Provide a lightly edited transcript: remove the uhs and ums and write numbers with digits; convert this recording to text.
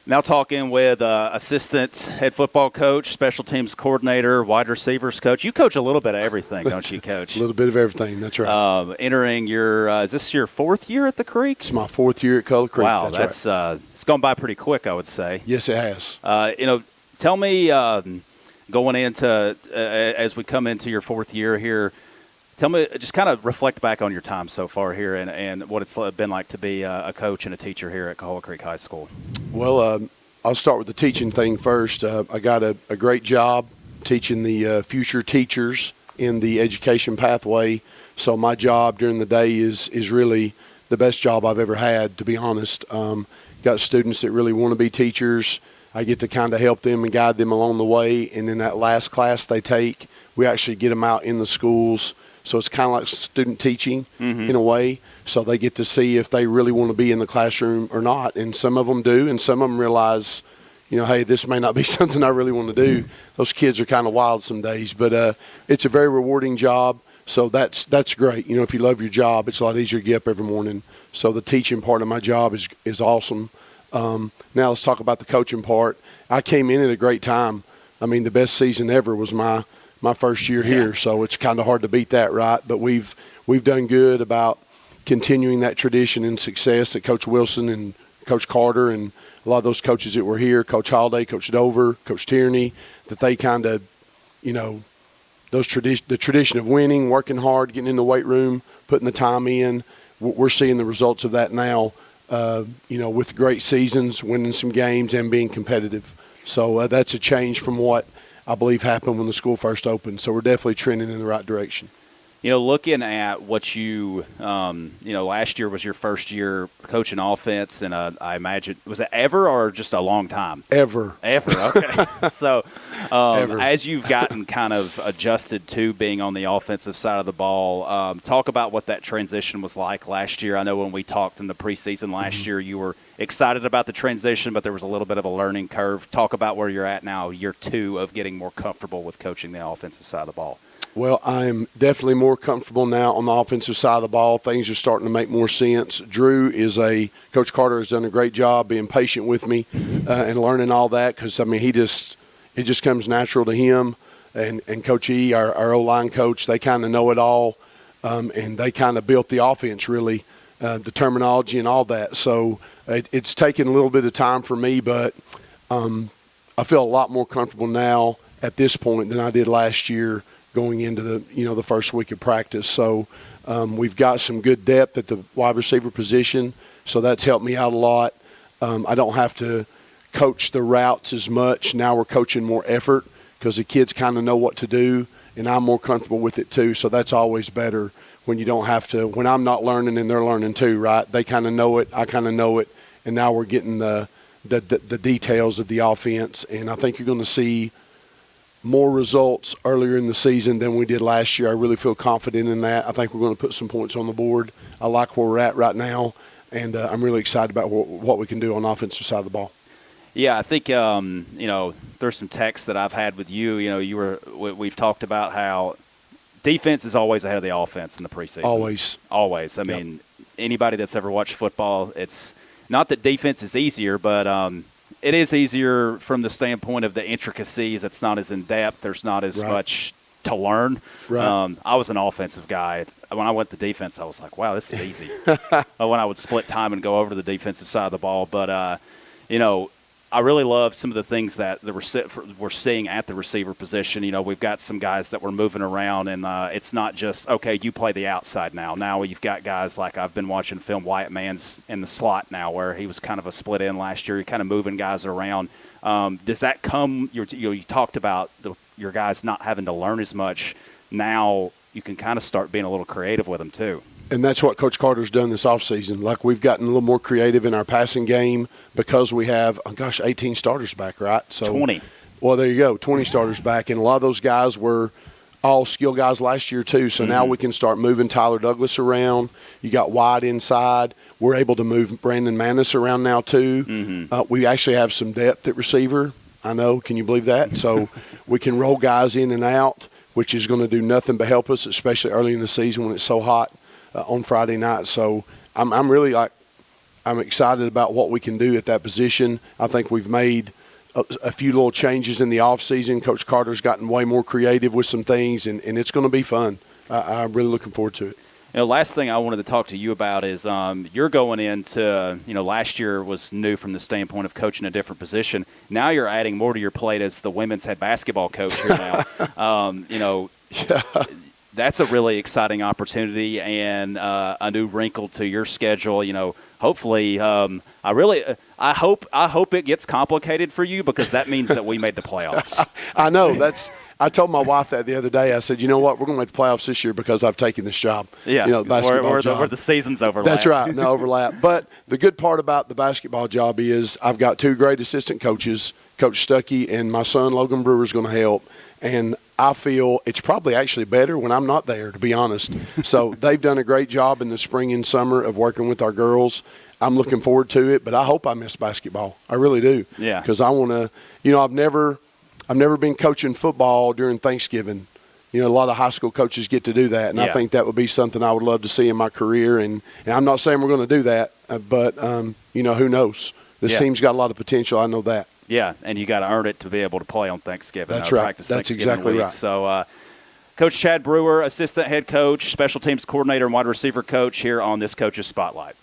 Now talking with assistant head football coach, special teams coordinator, wide receivers coach. You coach a little bit of everything, don't you, Coach? A little bit of everything, that's right. Entering your is this your fourth year at the Creek? It's my fourth year at Color Creek. Wow, that's right. It's gone by pretty quick, I would say. Yes, it has. Tell me, going into as we come into your fourth year here, tell me, just kind of reflect back on your time so far here and what it's been like to be a coach and a teacher here at Cahoga Creek High School. Well, I'll start with the teaching thing first. I got a great job teaching the future teachers in the education pathway. So my job during the day is really the best job I've ever had, to be honest. Got students that really want to be teachers. I get to kind of help them and guide them along the way. And then that last class they take, we actually get them out in the schools. So it's kind of like student teaching in a way. So they get to see if they really want to be in the classroom or not. And some of them do, and some of them realize, hey, this may not be something I really want to do. Those kids are kind of wild some days. But it's a very rewarding job. So that's great. If you love your job, it's a lot easier to get up every morning. So the teaching part of my job is awesome. Now let's talk about the coaching part. I came in at a great time. I mean, the best season ever was my first year here, so it's kind of hard to beat that, right? But we've done good about continuing that tradition and success that Coach Wilson and Coach Carter and a lot of those coaches that were here, Coach Holiday, Coach Dover, Coach Tierney, that they kind of, the tradition of winning, working hard, getting in the weight room, putting the time in. We're seeing the results of that now, with great seasons, winning some games and being competitive. So that's a change from what I believe happened when the school first opened. So we're definitely trending in the right direction. Looking at what you, last year was your first year coaching offense, and I imagine, was it ever or just a long time? Ever. Okay. So Ever. As you've gotten kind of adjusted to being on the offensive side of the ball, talk about what that transition was like last year. I know when we talked in the preseason last year, you were excited about the transition, but there was a little bit of a learning curve. Talk about where you're at now, year two of getting more comfortable with coaching the offensive side of the ball. Well, I'm definitely more comfortable now on the offensive side of the ball. Things are starting to make more sense. Coach Carter has done a great job being patient with me and learning all that because, it just comes natural to him. And Coach E, our O-line coach, they kind of know it all, and they kind of built the offense really, the terminology and all that. So it's taken a little bit of time for me, but I feel a lot more comfortable now at this point than I did last year going into the first week of practice. So we've got some good depth at the wide receiver position, so that's helped me out a lot. I don't have to coach the routes as much. Now we're coaching more effort because the kids kind of know what to do, and I'm more comfortable with it too. So that's always better when you don't have to – when I'm not learning and they're learning too, right? They kind of know it, I kind of know it, and now we're getting the details of the offense. And I think you're going to see – more results earlier in the season than we did last year. I really feel confident in that. I think we're going to put some points on the board. I like where we're at right now, and I'm really excited about what we can do on the offensive side of the ball. Yeah, I think there's some texts that I've had with you. We've talked about how defense is always ahead of the offense in the preseason. Always. I mean, anybody that's ever watched football, it's not that defense is easier, but it is easier from the standpoint of the intricacies. It's not as in-depth. There's not as much to learn. Right. I was an offensive guy. When I went to defense, I was like, wow, this is easy. When I would split time and go over to the defensive side of the ball. But, I really love some of the things that we're seeing at the receiver position. We've got some guys that we're moving around, and it's not just, okay, you play the outside now. Now you've got guys like I've been watching film, Wyatt Mann's in the slot now, where he was kind of a split end last year. You're kind of moving guys around. Does that come – you talked about your guys not having to learn as much. Now you can kind of start being a little creative with them too. And that's what Coach Carter's done this offseason. Like, we've gotten a little more creative in our passing game because we have, 18 starters back, right? So 20. Well, there you go, 20 starters back. And a lot of those guys were all skill guys last year too. So now we can start moving Tyler Douglas around. You got White inside. We're able to move Brandon Manis around now too. We actually have some depth at receiver. I know. Can you believe that? So we can roll guys in and out, which is going to do nothing but help us, especially early in the season when it's so hot on Friday night. So I'm really I'm excited about what we can do at that position. I think we've made a few little changes in the offseason. Coach Carter's gotten way more creative with some things, and it's going to be fun. I'm really looking forward to it. Last thing I wanted to talk to you about is you're going into, last year was new from the standpoint of coaching a different position. Now you're adding more to your plate as the women's head basketball coach here now. That's a really exciting opportunity and a new wrinkle to your schedule. Hopefully, I hope it gets complicated for you, because that means that we made the playoffs. I know. I told my wife that the other day. I said, you know what, we're going to make the playoffs this year because I've taken this job. Yeah, basketball job. Where the seasons overlap. That's right, no overlap. But the good part about the basketball job is I've got two great assistant coaches, Coach Stuckey and my son Logan Brewer is going to help. And I feel it's probably actually better when I'm not there, to be honest. So they've done a great job in the spring and summer of working with our girls. I'm looking forward to it, but I hope I miss basketball. I really do. Yeah. Because I want to, I've never been coaching football during Thanksgiving. A lot of high school coaches get to do that, and I think that would be something I would love to see in my career. And I'm not saying we're going to do that, but, who knows? This team's got a lot of potential. I know that. Yeah, and you got to earn it to be able to play on Thanksgiving. That's right. Practice That's Thanksgiving exactly week. right. So, Coach Chad Brewer, assistant head coach, special teams coordinator, and wide receiver coach here on this Coach's Spotlight.